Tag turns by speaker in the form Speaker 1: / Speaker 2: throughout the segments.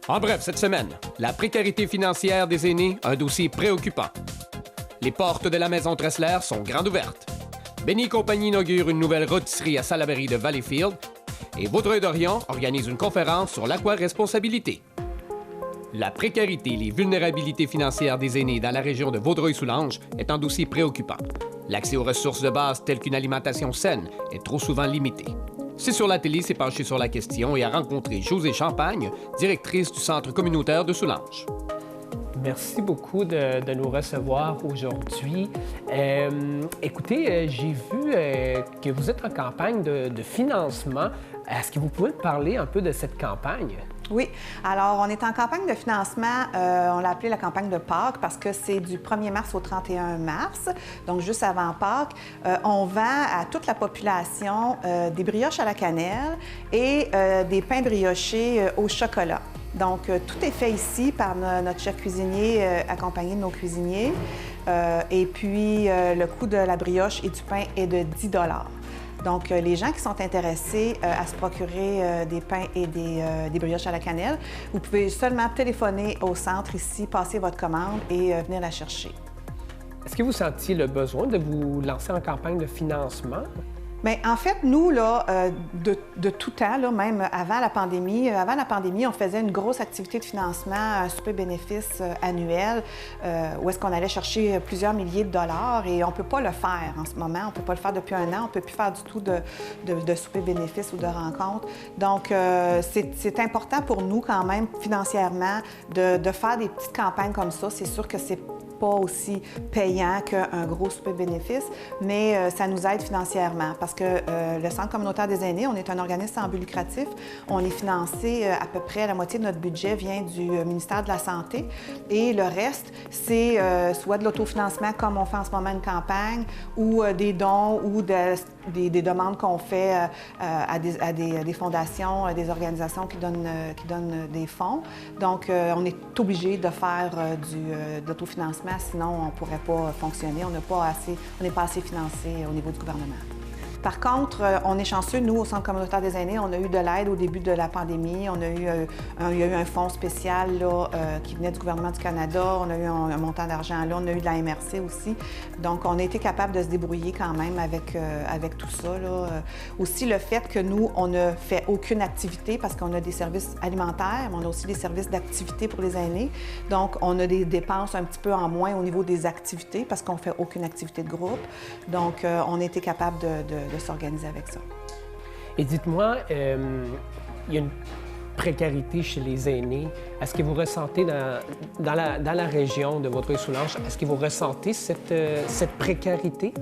Speaker 1: En bref, cette semaine, la précarité financière des aînés, un dossier préoccupant. Les portes de la maison Tressler sont grandes ouvertes. Benny Compagnie inaugure une nouvelle rôtisserie à Salaberry de Valleyfield. Et Vaudreuil-Dorion organise une conférence sur l'aquaresponsabilité. La précarité et les vulnérabilités financières des aînés dans la région de Vaudreuil-Soulanges est un dossier préoccupant. L'accès aux ressources de base telles qu'une alimentation saine est trop souvent limité. C'est sur la télé s'est penché sur la question et a rencontré Josée Champagne, directrice du Centre communautaire de Soulanges.
Speaker 2: Merci beaucoup de nous recevoir aujourd'hui. Écoutez, j'ai vu que vous êtes en campagne de financement. Est-ce que vous pouvez parler un peu de cette campagne?
Speaker 3: Oui. Alors, on est en campagne de financement. On l'a appelé la campagne de Pâques parce que c'est du 1er mars au 31 mars, donc juste avant Pâques. On vend à toute la population des brioches à la cannelle et des pains briochés au chocolat. Donc, tout est fait ici par notre chef cuisinier accompagné de nos cuisiniers. Et puis, le coût de la brioche et du pain est de 10 $. Donc, les gens qui sont intéressés à se procurer des pains et des brioches à la cannelle, vous pouvez seulement téléphoner au centre ici, passer votre commande et venir la chercher.
Speaker 2: Est-ce que vous sentiez le besoin de vous lancer en campagne de financement?
Speaker 3: Bien, en fait, nous, là, de tout temps, là, même avant la pandémie, on faisait une grosse activité de financement, un souper bénéfice annuel, où est-ce qu'on allait chercher plusieurs milliers de dollars et on ne peut pas le faire en ce moment. On ne peut pas le faire depuis un an. On ne peut plus faire du tout de souper bénéfice ou de rencontre. Donc, c'est important pour nous quand même, financièrement, de faire des petites campagnes comme ça. C'est sûr que c'est pas aussi payant qu'un gros souper bénéfice, mais ça nous aide financièrement parce que le Centre communautaire des aînés, on est un organisme sans but lucratif. On est financé à peu près, la moitié de notre budget vient du ministère de la Santé et le reste, c'est soit de l'autofinancement comme on fait en ce moment une campagne ou des dons ou des demandes qu'on fait à des fondations, des organisations qui donnent des fonds. Donc, on est obligé de faire de l'autofinancement, sinon on ne pourrait pas fonctionner. On n'est pas assez financé au niveau du gouvernement. Par contre, on est chanceux, nous, au Centre communautaire des aînés, on a eu de l'aide au début de la pandémie. Il y a eu un fonds spécial là, qui venait du gouvernement du Canada. On a eu un montant d'argent là. On a eu de la MRC aussi. Donc, on a été capable de se débrouiller quand même avec tout ça. Là. Aussi, le fait que nous, on ne fait aucune activité parce qu'on a des services alimentaires, mais on a aussi des services d'activité pour les aînés. Donc, on a des dépenses un petit peu en moins au niveau des activités parce qu'on ne fait aucune activité de groupe. Donc, on a été capable de s'organiser avec ça.
Speaker 2: Et dites-moi, il y a une précarité chez les aînés. Est-ce que vous ressentez dans la région de Vaudreuil-Soulanges, est-ce que vous ressentez cette précarité?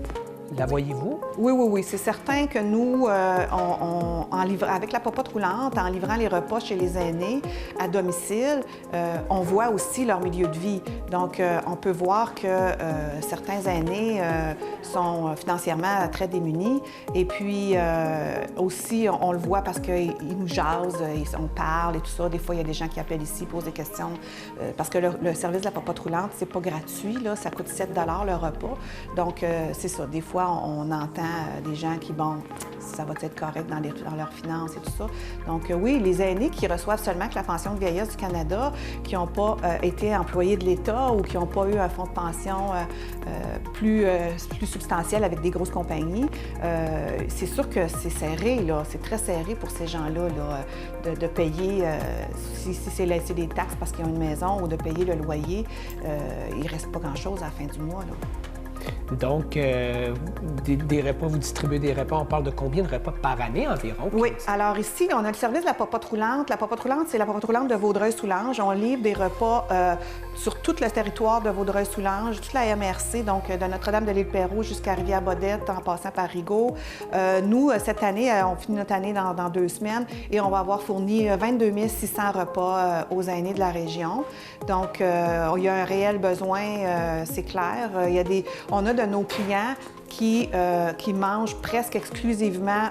Speaker 2: La voyez-vous?
Speaker 3: Oui. C'est certain que nous, avec la popote roulante, en livrant les repas chez les aînés à domicile, on voit aussi leur milieu de vie. Donc, on peut voir que certains aînés sont financièrement très démunis. Et puis, aussi, on le voit parce qu'ils nous jasent, on parle et tout ça. Des fois, il y a des gens qui appellent ici, posent des questions. Parce que le service de la popote roulante, c'est pas gratuit, là, ça coûte 7 $ le repas. Donc, c'est ça. Des fois, on entend des gens qui, bon, ça va être correct dans leurs finances et tout ça. Donc, oui, les aînés qui reçoivent seulement que la pension de vieillesse du Canada, qui n'ont pas été employés de l'État ou qui n'ont pas eu un fonds de pension plus substantiel avec des grosses compagnies, c'est sûr que c'est serré, là. C'est très serré pour ces gens-là, là, de payer, si c'est des taxes parce qu'ils ont une maison ou de payer le loyer, il ne reste pas grand-chose à la fin du mois, là.
Speaker 2: Donc, des repas, vous distribuez des repas. On parle de combien de repas par année environ?
Speaker 3: Oui. Alors ici, on a le service de la popote roulante. La popote roulante, c'est la popote roulante de Vaudreuil-Soulanges. On livre des repas sur tout le territoire de Vaudreuil-Soulanges, toute la MRC, donc de Notre-Dame-de-l'Île-Perrot jusqu'à Rivière-Baudette, en passant par Rigaud. Nous, cette année, on finit notre année dans 2 semaines et on va avoir fourni 22 600 repas aux aînés de la région. Donc, il y a un réel besoin, c'est clair. On a de nos clients qui mangent presque exclusivement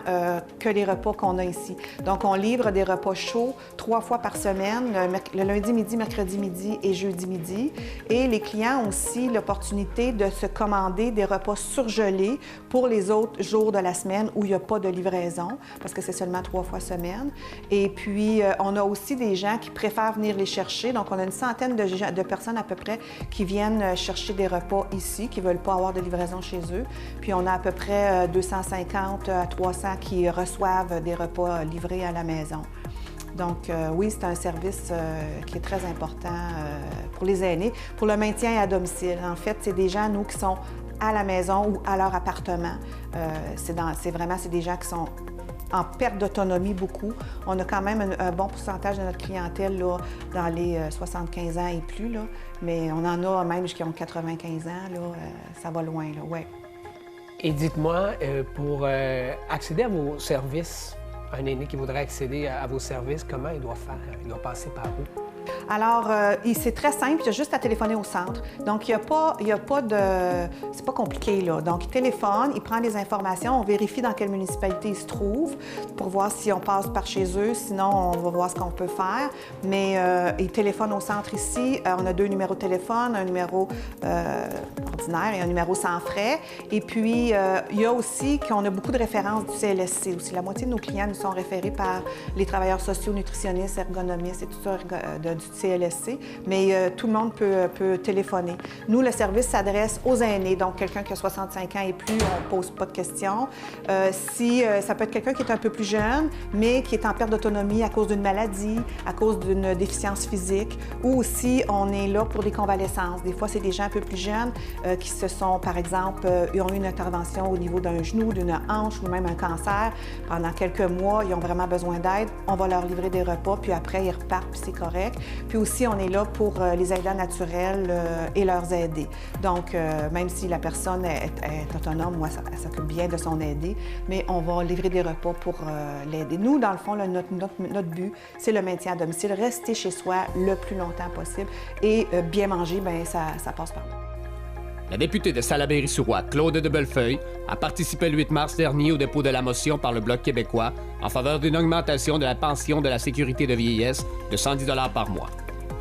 Speaker 3: que les repas qu'on a ici. Donc, on livre des repas chauds 3 fois par semaine, le lundi midi, mercredi midi et jeudi midi. Et les clients ont aussi l'opportunité de se commander des repas surgelés pour les autres jours de la semaine où il n'y a pas de livraison, parce que c'est seulement 3 fois semaine. Et puis, on a aussi des gens qui préfèrent venir les chercher. Donc, on a une centaine de personnes à peu près qui viennent chercher des repas ici, qui ne veulent pas avoir de livraison chez eux. Puis, on a à peu près 250 à 300 qui reçoivent des repas livrés à la maison. Donc, oui, c'est un service qui est très important pour les aînés, pour le maintien à domicile. En fait, c'est des gens, nous, qui sont à la maison ou à leur appartement. C'est des gens qui sont en perte d'autonomie beaucoup. On a quand même un bon pourcentage de notre clientèle là, dans les 75 ans et plus, là. Mais on en a même qui ont 95 ans, là, ça va loin, là, ouais.
Speaker 2: Et dites-moi, pour accéder à vos services, un aîné qui voudrait accéder à vos services, comment il doit faire? Il doit passer par où?
Speaker 3: Alors, c'est très simple, il y a juste à téléphoner au centre. Donc, il y a pas de... C'est pas compliqué, là. Donc, il téléphone, il prend les informations, on vérifie dans quelle municipalité il se trouve pour voir si on passe par chez eux, sinon on va voir ce qu'on peut faire. Mais il téléphone au centre ici. On a 2 numéros de téléphone, un numéro ordinaire et un numéro sans frais. Et puis, il y a aussi qu'on a beaucoup de références du CLSC aussi. La moitié de nos clients nous sont référés par les travailleurs sociaux, nutritionnistes, ergonomistes et tout ça du CLSC, mais tout le monde peut téléphoner. Nous, le service s'adresse aux aînés, donc quelqu'un qui a 65 ans et plus, on ne pose pas de questions. Ça peut être quelqu'un qui est un peu plus jeune, mais qui est en perte d'autonomie à cause d'une maladie, à cause d'une déficience physique, ou aussi on est là pour des convalescences. Des fois, c'est des gens un peu plus jeunes qui se sont, par exemple, ont eu une intervention au niveau d'un genou, d'une hanche ou même un cancer. Pendant quelques mois, ils ont vraiment besoin d'aide. On va leur livrer des repas, puis après, ils repartent, puis c'est correct. Puis aussi, on est là pour les aidants naturels et leurs aider. Donc, même si la personne est autonome, moi, elle s'occupe bien de son aidé, mais on va livrer des repas pour l'aider. Nous, dans le fond, là, notre but, c'est le maintien à domicile, rester chez soi le plus longtemps possible et bien manger, bien, ça passe par là.
Speaker 1: La députée de Salaberry-sur-Roi, Claude de Bellefeuille, a participé le 8 mars dernier au dépôt de la motion par le Bloc québécois en faveur d'une augmentation de la pension de la sécurité de vieillesse de 110 $ par mois.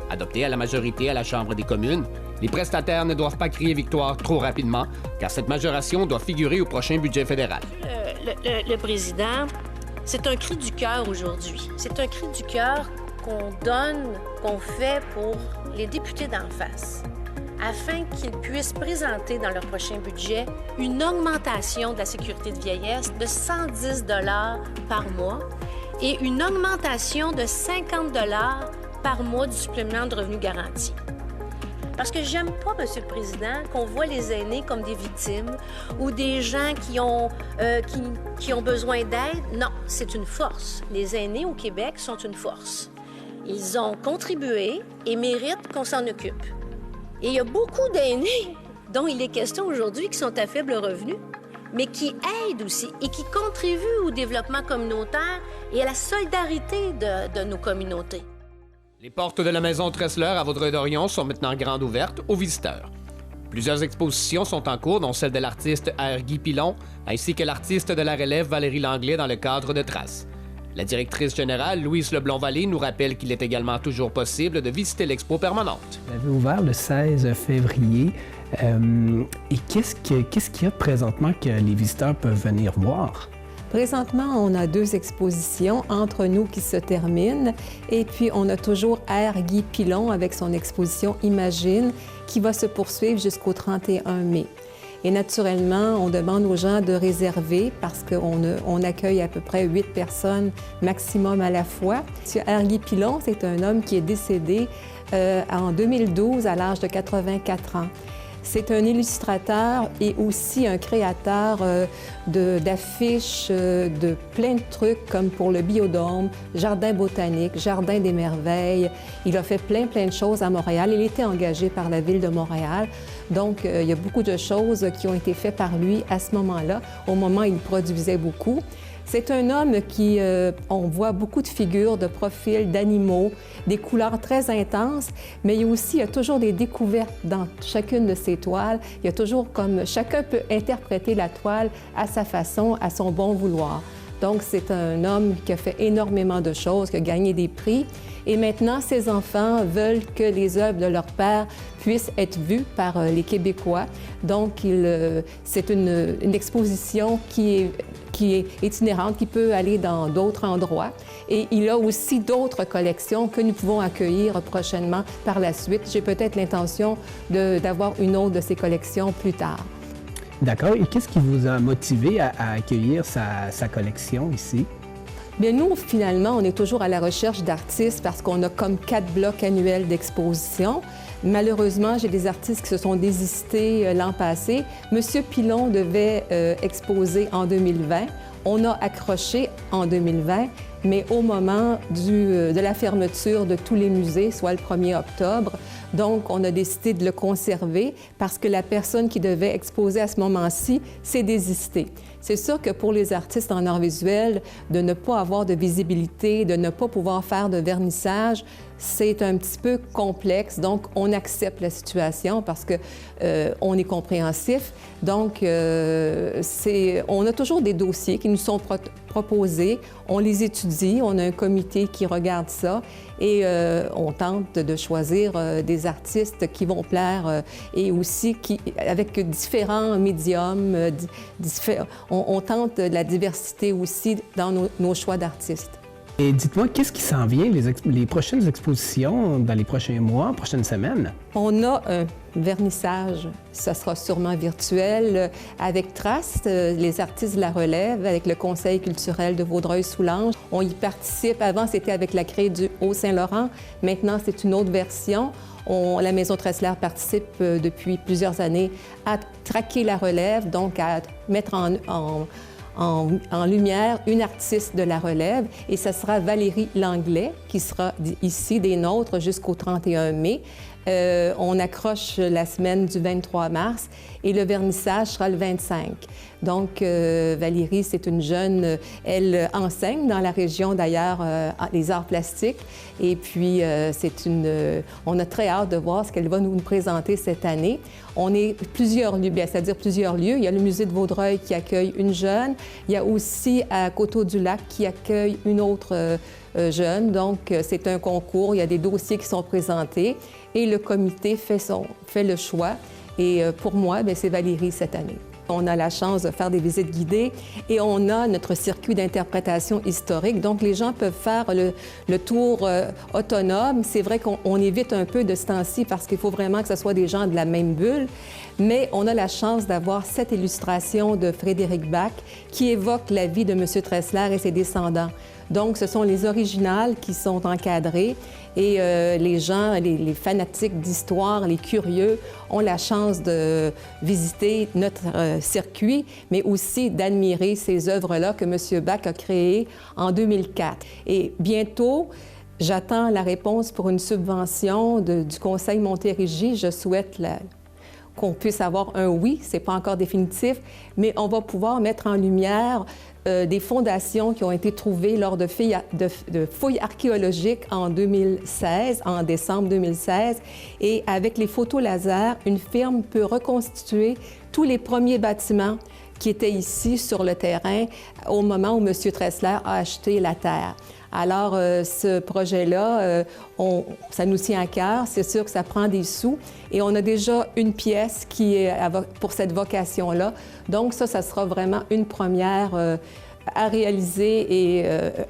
Speaker 1: Adoptée à la majorité à la Chambre des communes, les prestataires ne doivent pas crier victoire trop rapidement, car cette majoration doit figurer au prochain budget fédéral.
Speaker 4: Le président, c'est un cri du cœur aujourd'hui. C'est un cri du cœur qu'on fait pour les députés d'en face, afin qu'ils puissent présenter dans leur prochain budget une augmentation de la sécurité de vieillesse de 110 $ par mois et une augmentation de 50 $ par mois du supplément de revenu garanti. Parce que j'aime pas, Monsieur le Président, qu'on voit les aînés comme des victimes ou des gens qui ont besoin d'aide. Non, c'est une force. Les aînés au Québec sont une force. Ils ont contribué et méritent qu'on s'en occupe. Et il y a beaucoup d'aînés dont il est question aujourd'hui qui sont à faible revenu, mais qui aident aussi et qui contribuent au développement communautaire et à la solidarité de nos communautés.
Speaker 1: Les portes de la Maison Tressler à Vaudreuil-Dorion sont maintenant grandes ouvertes aux visiteurs. Plusieurs expositions sont en cours, dont celle de l'artiste R. Guy Pilon, ainsi que l'artiste de la relève Valérie Langlais dans le cadre de Traces. La directrice générale, Louise Leblond-Vallée, nous rappelle qu'il est également toujours possible de visiter l'expo permanente.
Speaker 2: Vous avez ouvert le 16 février. Et qu'est-ce qu'il y a présentement que les visiteurs peuvent venir voir?
Speaker 5: Présentement, on a 2 expositions entre nous qui se terminent. Et puis, on a toujours R. Guy Pilon avec son exposition Imagine qui va se poursuivre jusqu'au 31 mai. Et naturellement, on demande aux gens de réserver parce qu'on accueille à peu près 8 personnes maximum à la fois. M. R. Guy Pilon, c'est un homme qui est décédé en 2012 à l'âge de 84 ans. C'est un illustrateur et aussi un créateur d'affiches, de plein de trucs comme pour le Biodôme, Jardin botanique, Jardin des merveilles. Il a fait plein de choses à Montréal. Il était engagé par la Ville de Montréal. Donc, il y a beaucoup de choses qui ont été faites par lui à ce moment-là, au moment où il produisait beaucoup. C'est un homme qui, on voit beaucoup de figures, de profils, d'animaux, des couleurs très intenses, mais il y a toujours des découvertes dans chacune de ses toiles. Il y a toujours comme chacun peut interpréter la toile à sa façon, à son bon vouloir. Donc, c'est un homme qui a fait énormément de choses, qui a gagné des prix. Et maintenant, ses enfants veulent que les œuvres de leur père puissent être vues par les Québécois. Donc, c'est une exposition qui est itinérante, qui peut aller dans d'autres endroits. Et il a aussi d'autres collections que nous pouvons accueillir prochainement par la suite. J'ai peut-être l'intention d'avoir une autre de ces collections plus tard.
Speaker 2: D'accord. Et qu'est-ce qui vous a motivé à accueillir sa collection ici?
Speaker 5: Bien, nous, finalement, on est toujours à la recherche d'artistes parce qu'on a comme 4 blocs annuels d'exposition. Malheureusement, j'ai des artistes qui se sont désistés l'an passé. Monsieur Pilon devait exposer en 2020. On a accroché en 2020, mais au moment de la fermeture de tous les musées, soit le 1er octobre, donc on a décidé de le conserver parce que la personne qui devait exposer à ce moment-ci s'est désistée. C'est sûr que pour les artistes en art visuel, de ne pas avoir de visibilité, de ne pas pouvoir faire de vernissage, c'est un petit peu complexe. Donc, on accepte la situation parce que on est compréhensif. Donc, on a toujours des dossiers qui nous sont proposés. On les étudie. On a un comité qui regarde ça et on tente de choisir des artistes qui vont plaire et aussi avec différents médiums. On tente de la diversité aussi dans nos choix d'artistes.
Speaker 2: Et dites-moi, qu'est-ce qui s'en vient, les prochaines expositions dans les prochains mois, prochaines semaines?
Speaker 5: On a un vernissage, ça sera sûrement virtuel, avec Trace, les artistes de la relève, avec le Conseil culturel de Vaudreuil-Soulanges. On y participe. Avant, c'était avec la CRE du Haut-Saint-Laurent. Maintenant, c'est une autre version. La Maison Tressler participe depuis plusieurs années à traquer la relève, donc à mettre en lumière une artiste de la relève, et ce sera Valérie Langlais qui sera ici des nôtres jusqu'au 31 mai. On accroche la semaine du 23 mars et le vernissage sera le 25. Donc, Valérie, c'est une jeune, elle enseigne dans la région d'ailleurs les arts plastiques. Et puis, on a très hâte de voir ce qu'elle va nous présenter cette année. On est plusieurs lieux, c'est-à-dire plusieurs lieux. Il y a le musée de Vaudreuil qui accueille une jeune. Il y a aussi à Coteau-du-Lac qui accueille une autre jeune. Donc, c'est un concours. Il y a des dossiers qui sont présentés et le comité fait le choix. Et pour moi, c'est Valérie cette année. On a la chance de faire des visites guidées et on a notre circuit d'interprétation historique. Donc, les gens peuvent faire le tour autonome. C'est vrai qu'on évite un peu de ce temps-ci parce qu'il faut vraiment que ce soit des gens de la même bulle. Mais on a la chance d'avoir cette illustration de Frédéric Bach qui évoque la vie de M. Tressler et ses descendants. Donc, ce sont les originales qui sont encadrées et les gens, les fanatiques d'histoire, les curieux, ont la chance de visiter notre circuit, mais aussi d'admirer ces œuvres-là que M. Bach a créées en 2004. Et bientôt, j'attends la réponse pour une subvention du Conseil Montérégie. Je souhaite qu'on puisse avoir un oui, c'est pas encore définitif, mais on va pouvoir mettre en lumière des fondations qui ont été trouvées lors de fouilles archéologiques en 2016, en décembre 2016. Et avec les photos laser, une firme peut reconstituer tous les premiers bâtiments qui étaient ici sur le terrain au moment où M. Tressler a acheté la terre. Alors, ce projet-là, ça nous tient à cœur. C'est sûr que ça prend des sous. Et on a déjà une pièce qui est pour cette vocation-là. Donc, ça sera vraiment une première à réaliser et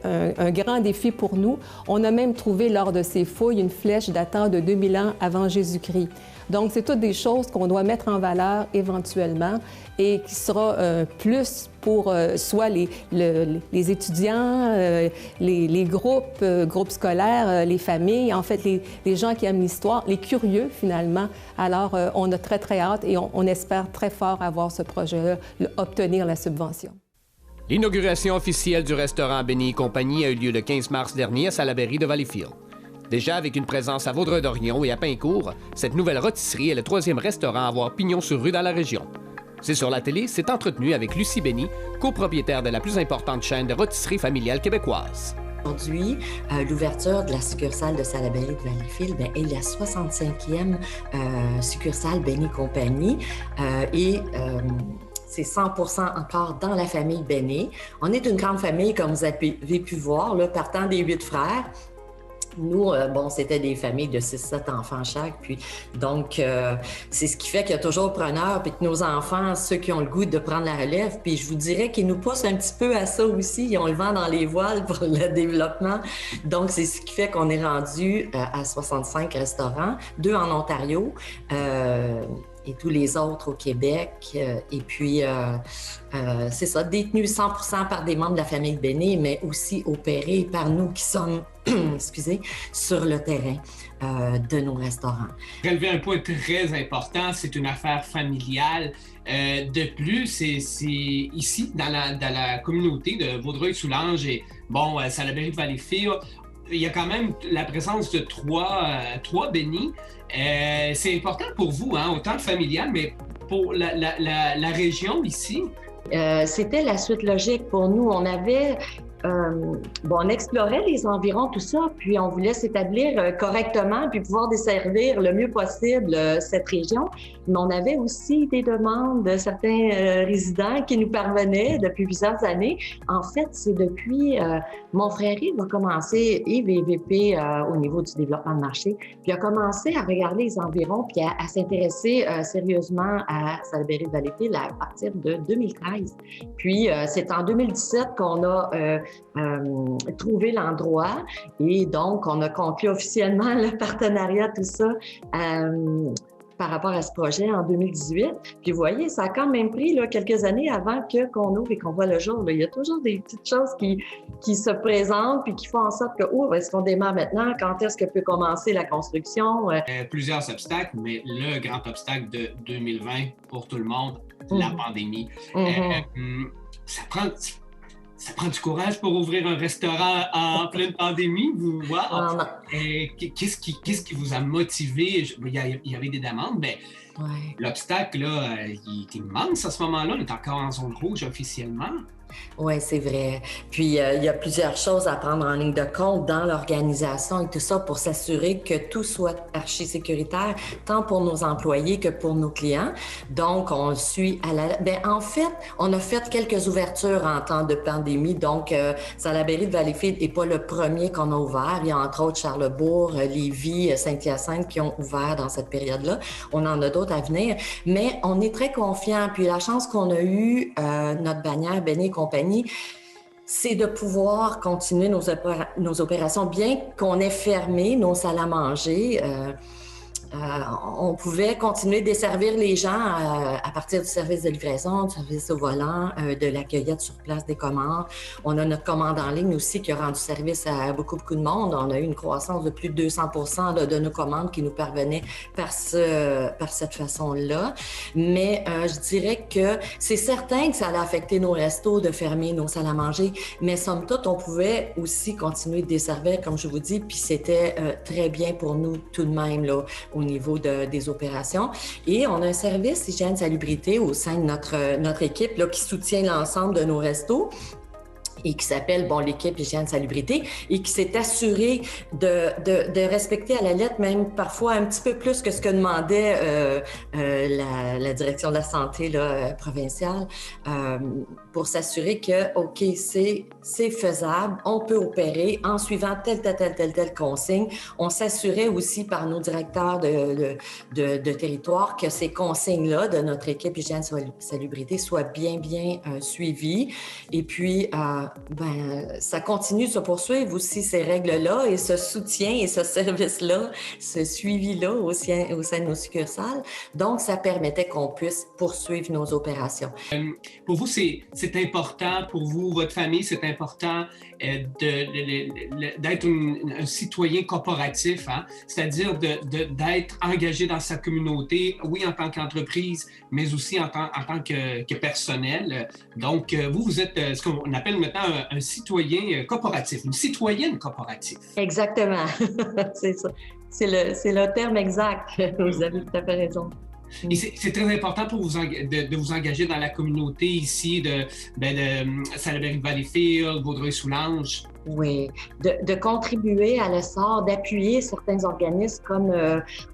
Speaker 5: un grand défi pour nous. On a même trouvé lors de ces fouilles une flèche datant de 2000 ans avant Jésus-Christ. Donc, c'est toutes des choses qu'on doit mettre en valeur éventuellement et qui sera plus pour soit les étudiants, les groupes scolaires, les familles, en fait, les gens qui aiment l'histoire, les curieux, finalement. Alors, on a très, très hâte et on espère très fort avoir ce projet-là, obtenir la subvention.
Speaker 1: L'inauguration officielle du restaurant Benny et compagnie a eu lieu le 15 mars dernier à Salaberry de Valleyfield. Déjà avec une présence à Vaudreuil-Dorion et à Pincourt, cette nouvelle rôtisserie est le 3e restaurant à avoir pignon sur rue dans la région. C'est sur la télé, c'est entretenu avec Lucie Bény, copropriétaire de la plus importante chaîne de rôtisserie familiale québécoise.
Speaker 6: Aujourd'hui, l'ouverture de la succursale de Salaberry de Valleyfield est la 65e succursale Bény Compagnie et c'est 100% encore dans la famille Bény. On est une grande famille, comme vous avez pu voir, là, partant des 8 frères. Nous, c'était des familles de 6-7 enfants chaque, puis donc c'est ce qui fait qu'il y a toujours preneur, puis que nos enfants, ceux qui ont le goût de prendre la relève, puis je vous dirais qu'ils nous poussent un petit peu à ça aussi, ils ont le vent dans les voiles pour le développement, donc c'est ce qui fait qu'on est rendu à 65 restaurants, 2 en Ontario, et tous les autres au Québec. Et puis, c'est ça, détenus 100% par des membres de la famille Bény, mais aussi opérés par nous qui sommes, sur le terrain de nos restaurants.
Speaker 7: Relever un point très important, c'est une affaire familiale. De plus, c'est ici, dans la communauté de Vaudreuil-Soulanges et, Salaberry de Valleyfield, il y a quand même la présence de trois Bény. C'est important pour vous, hein, autant familial, mais pour la région ici.
Speaker 6: C'était la suite logique pour nous. On avait... on explorait les environs, tout ça, puis on voulait s'établir correctement puis pouvoir desservir le mieux possible cette région. Mais on avait aussi des demandes de certains résidents qui nous parvenaient depuis plusieurs années. En fait, c'est depuis mon frère Yves a commencé, Yves est VP au niveau du développement de marché, puis a commencé à regarder les environs puis à s'intéresser sérieusement à Salaberry de Valleyfield à partir de 2013. Puis c'est en 2017 qu'on a trouvé l'endroit et donc on a conclu officiellement le partenariat, tout ça, par rapport à ce projet en 2018. Puis vous voyez, ça a quand même pris quelques années avant qu'on ouvre et qu'on voit le jour. Il y a toujours des petites choses qui se présentent puis qui font en sorte que, est-ce qu'on démarre maintenant? Quand est-ce que peut commencer la construction?
Speaker 7: Plusieurs obstacles, mais le grand obstacle de 2020 pour tout le monde, la pandémie. Ça prend du courage pour ouvrir un restaurant en pleine pandémie, vous voyez. Qu'est-ce qui vous a motivé? Il y avait des demandes, mais l'obstacle, là, il est immense à ce moment-là. On est encore en zone rouge officiellement.
Speaker 6: Oui, c'est vrai. Puis, il y a plusieurs choses à prendre en ligne de compte dans l'organisation et tout ça pour s'assurer que tout soit archi-sécuritaire, tant pour nos employés que pour nos clients. Donc, on suit à la... en fait, on a fait quelques ouvertures en temps de pandémie. Donc, Salaberry de Valleyfield n'est pas le premier qu'on a ouvert. Il y a entre autres Charlesbourg, Lévis, Saint-Hyacinthe qui ont ouvert dans cette période-là. On en a d'autres à venir. Mais on est très confiants. Puis, la chance qu'on a eue, notre bannière Bény Compagnie, c'est de pouvoir continuer nos opérations, bien qu'on ait fermé nos salles à manger. On pouvait continuer de desservir les gens à partir du service de livraison, du service au volant, de la cueillette sur place des commandes. On a notre commande en ligne aussi qui a rendu service à beaucoup de monde. On a eu une croissance de plus de 200% de nos commandes qui nous parvenaient par cette façon-là. Mais je dirais que c'est certain que ça allait affecter nos restos de fermer nos salles à manger, mais somme toute, on pouvait aussi continuer de desservir, comme je vous dis, puis c'était très bien pour nous tout de même, là, au niveau des opérations. Et on a un service hygiène salubrité au sein de notre équipe là, qui soutient l'ensemble de nos restos et qui s'appelle l'équipe hygiène salubrité et qui s'est assurée de respecter à la lettre, même parfois un petit peu plus que ce que demandait la direction de la santé là, provinciale, pour s'assurer que, OK, c'est faisable, on peut opérer en suivant telle consigne. On s'assurait aussi par nos directeurs de territoire que ces consignes-là de notre équipe hygiène salubrité soient bien suivies. Et puis, ça continue de se poursuivre aussi, ces règles-là et ce soutien et ce service-là, ce suivi-là au sein de nos succursales. Donc, ça permettait qu'on puisse poursuivre nos opérations.
Speaker 7: Pour vous, c'est important, pour vous, votre famille, c'est important d'être un citoyen corporatif, hein? C'est-à-dire d'être engagé dans sa communauté, oui, en tant qu'entreprise, mais aussi en tant que personnel. Donc, vous êtes ce qu'on appelle maintenant un citoyen corporatif, une citoyenne corporative.
Speaker 6: Exactement, c'est ça. C'est le terme exact. Vous avez tout à fait raison.
Speaker 7: Et c'est très important pour vous de vous engager dans la communauté ici de Salaberry-Valleyfield, Vaudreuil-Soulanges.
Speaker 6: Oui, de contribuer à l'essor, d'appuyer certains organismes comme,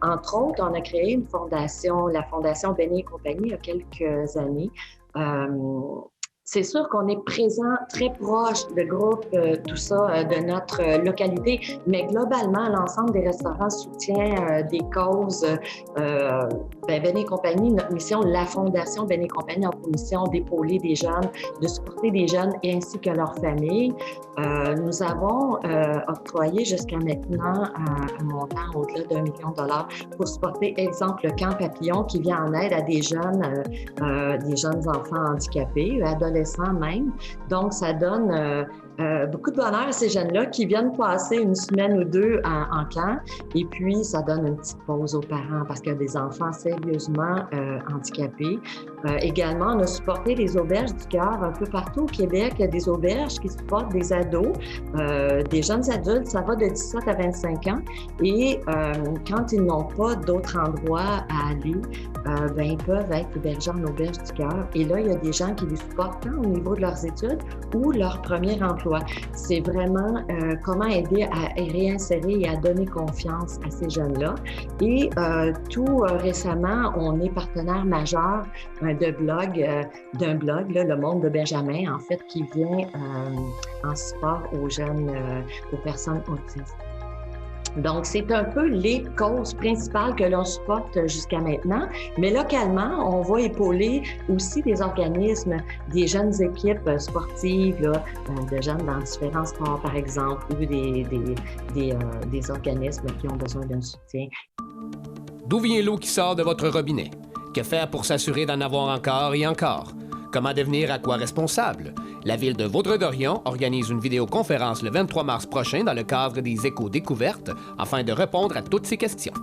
Speaker 6: entre autres, on a créé une fondation, la Fondation Benny et compagnie, il y a quelques années. C'est sûr qu'on est présent très proche de groupes, tout ça, de notre localité, mais globalement, l'ensemble des restaurants soutient des causes. Benny et compagnie, notre mission, la Fondation Benny et compagnie a pour mission d'épauler des jeunes, de supporter des jeunes et ainsi que leurs familles. Nous avons octroyé jusqu'à maintenant un montant au-delà d'1 million de dollars pour supporter, exemple, le Camp Papillon qui vient en aide à des jeunes enfants handicapés, adolescents même. Donc, ça donne beaucoup de bonheur à ces jeunes-là qui viennent passer une semaine ou deux en camp. Et puis, ça donne une petite pause aux parents parce qu'il y a des enfants sérieusement handicapés. Également, on a supporté les auberges du cœur un peu partout au Québec. Il y a des auberges qui supportent des ados, des jeunes adultes. Ça va de 17 à 25 ans. Et quand ils n'ont pas d'autres endroits à aller, ils peuvent être hébergés en auberge du cœur. Et là, il y a des gens qui les supportent tant au niveau de leurs études ou leur premier emploi. C'est vraiment comment aider à réinsérer et à donner confiance à ces jeunes-là. Et tout récemment, on est partenaire majeur d'un blog, là, Le Monde de Benjamin, en fait, qui vient en support aux jeunes, aux personnes autistes. Donc, c'est un peu les causes principales que l'on supporte jusqu'à maintenant. Mais localement, on va épauler aussi des organismes, des jeunes équipes sportives, là, de jeunes dans différents sports, par exemple, ou des organismes qui ont besoin d'un soutien.
Speaker 1: D'où vient l'eau qui sort de votre robinet? Que faire pour s'assurer d'en avoir encore et encore? Comment devenir à quoi responsable? La Ville de Vaudreuil-Dorion organise une vidéoconférence le 23 mars prochain dans le cadre des Échos-découvertes afin de répondre à toutes ces questions.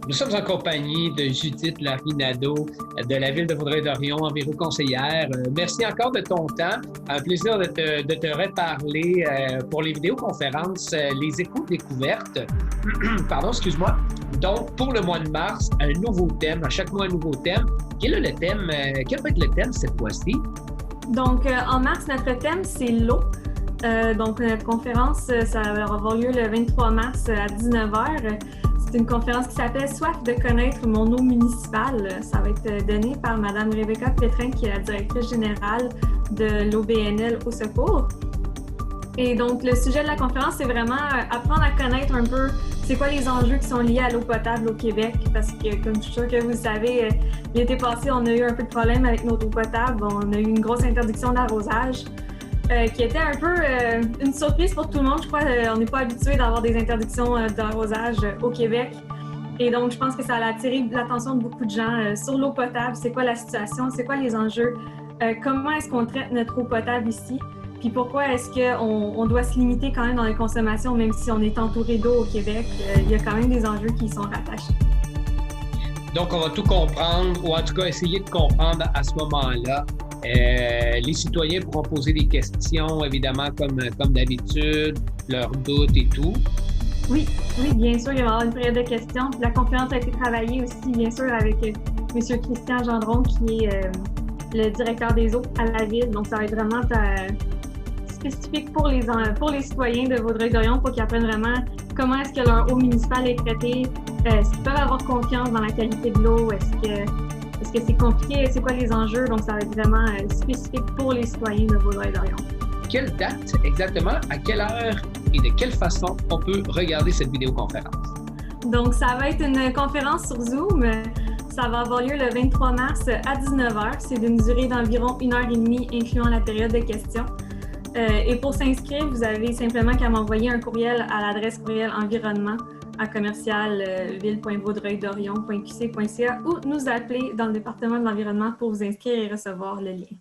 Speaker 2: Nous sommes en compagnie de Judith Larinado de la Ville de Vaudreuil-Dorion, environ-conseillère. Merci encore de ton temps. Un plaisir de te reparler pour les vidéoconférences, les Échos-découvertes. Pardon, excuse-moi. Donc, pour le mois de mars, un nouveau thème, à chaque mois un nouveau thème. Quel va être le thème cette fois-ci?
Speaker 8: Donc, en mars, notre thème, c'est l'eau. Donc, notre conférence, ça va avoir lieu le 23 mars à 19h. C'est une conférence qui s'appelle « Soif de connaître mon eau municipale ». Ça va être donné par Mme Rebecca Pétrin, qui est la directrice générale de l'OBNL au secours. Et donc, le sujet de la conférence, c'est vraiment apprendre à connaître un peu c'est quoi les enjeux qui sont liés à l'eau potable au Québec. Parce que, comme je suis sûre que vous le savez, l'été passé, on a eu un peu de problème avec notre eau potable. On a eu une grosse interdiction d'arrosage qui était un peu une surprise pour tout le monde. Je crois qu'on n'est pas habitué d'avoir des interdictions d'arrosage au Québec. Et donc, je pense que ça a attiré l'attention de beaucoup de gens sur l'eau potable. C'est quoi la situation? C'est quoi les enjeux? Comment est-ce qu'on traite notre eau potable ici? Puis pourquoi est-ce qu'on doit se limiter quand même dans les consommations, même si on est entouré d'eau au Québec? Il y a quand même des enjeux qui y sont rattachés.
Speaker 2: Donc, on va tout comprendre, ou en tout cas essayer de comprendre à ce moment-là. Les citoyens pourront poser des questions, évidemment, comme d'habitude, leurs doutes et tout.
Speaker 8: Oui, bien sûr, il va y avoir une période de questions. La conférence a été travaillée aussi, bien sûr, avec M. Christian Gendron, qui est le directeur des eaux à la Ville. Donc, ça va être vraiment spécifique pour les citoyens de Vaudreuil-Dorion pour qu'ils apprennent vraiment comment est-ce que leur eau municipale est traitée, est-ce qu'ils peuvent avoir confiance dans la qualité de l'eau, est-ce que c'est compliqué, c'est quoi les enjeux. Donc, ça va être vraiment spécifique pour les citoyens de Vaudreuil-Dorion.
Speaker 2: Quelle date exactement, à quelle heure et de quelle façon on peut regarder cette vidéoconférence? Donc,
Speaker 8: ça va être une conférence sur Zoom. Ça va avoir lieu le 23 mars à 19h. C'est d'une durée d'environ 1h30, incluant la période de questions. Et pour s'inscrire, vous avez simplement qu'à m'envoyer un courriel à l'adresse courriel environnement@ville.vaudreuildorion.qc.ca ou nous appeler dans le département de l'environnement pour vous inscrire et recevoir le lien.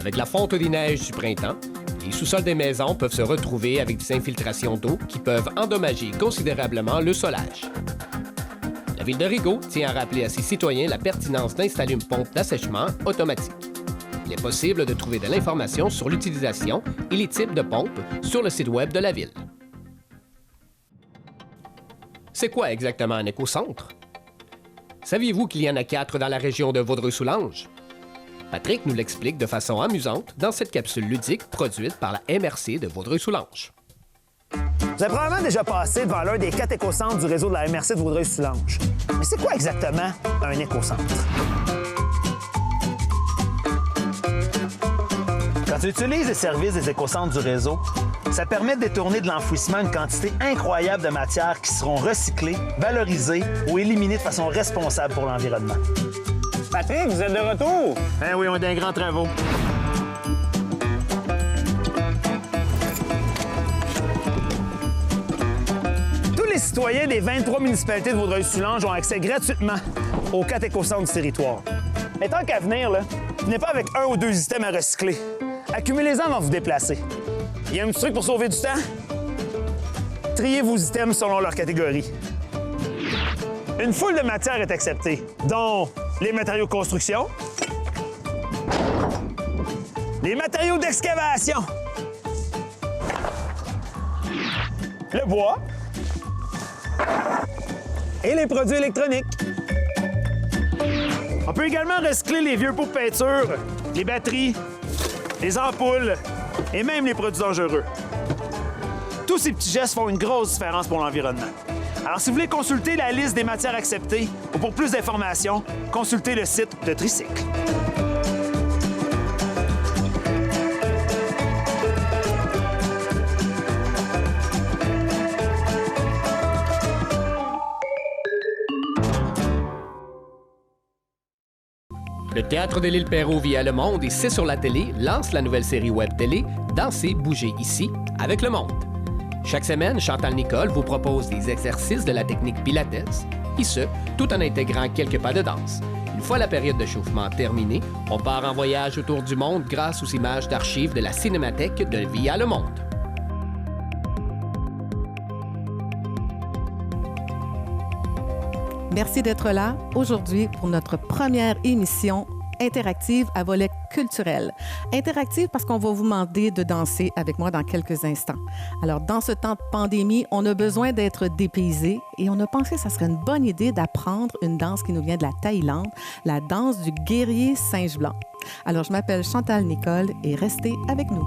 Speaker 1: Avec la fonte des neiges du printemps, les sous-sols des maisons peuvent se retrouver avec des infiltrations d'eau qui peuvent endommager considérablement le solage. La Ville de Rigaud tient à rappeler à ses citoyens la pertinence d'installer une pompe d'assèchement automatique. Il est possible de trouver de l'information sur l'utilisation et les types de pompes sur le site web de la Ville. C'est quoi exactement un écocentre? Saviez-vous qu'il y en a 4 dans la région de Vaudreuil-Soulanges? Patrick nous l'explique de façon amusante dans cette capsule ludique produite par la MRC de Vaudreuil-Soulanges.
Speaker 9: Vous avez probablement déjà passé devant l'un des 4 écocentres du réseau de la MRC de Vaudreuil-Soulanges. Mais c'est quoi exactement un écocentre? Quand tu utilises les services des écocentres du réseau, ça permet de détourner de l'enfouissement une quantité incroyable de matières qui seront recyclées, valorisées ou éliminées de façon responsable pour l'environnement. Patrick, vous êtes de retour? Ben oui, on est dans grands travaux. Tous les citoyens des 23 municipalités de Vaudreuil-Soulanges ont accès gratuitement aux 4 écocentres du territoire. Mais tant qu'à venir, là, venez pas avec 1 ou 2 items à recycler. Accumulez-en avant de vous déplacer. Il y a un petit truc pour sauver du temps? Triez vos items selon leur catégorie. Une foule de matières est acceptée, dont les matériaux de construction, les matériaux d'excavation, le bois et les produits électroniques. On peut également recycler les vieux pots de peinture, les batteries, les ampoules et même les produits dangereux. Tous ces petits gestes font une grosse différence pour l'environnement. Alors, si vous voulez consulter la liste des matières acceptées ou pour plus d'informations, consultez le site de Tricycle.
Speaker 1: Le Théâtre de l'Île Perrot via Le Monde et C'est sur la télé lance la nouvelle série web télé Danser, bouger ici avec Le Monde. Chaque semaine, Chantal Nicole vous propose des exercices de la technique Pilates, et ce, tout en intégrant quelques pas de danse. Une fois la période de chauffement terminée, on part en voyage autour du monde grâce aux images d'archives de la Cinémathèque de Via Le Monde.
Speaker 10: Merci d'être là aujourd'hui pour notre première émission interactive à volet culturel. Interactive parce qu'on va vous demander de danser avec moi dans quelques instants. Alors, dans ce temps de pandémie, on a besoin d'être dépaysé et on a pensé que ça serait une bonne idée d'apprendre une danse qui nous vient de la Thaïlande, la danse du guerrier singe blanc. Alors, je m'appelle Chantal Nicole et restez avec nous.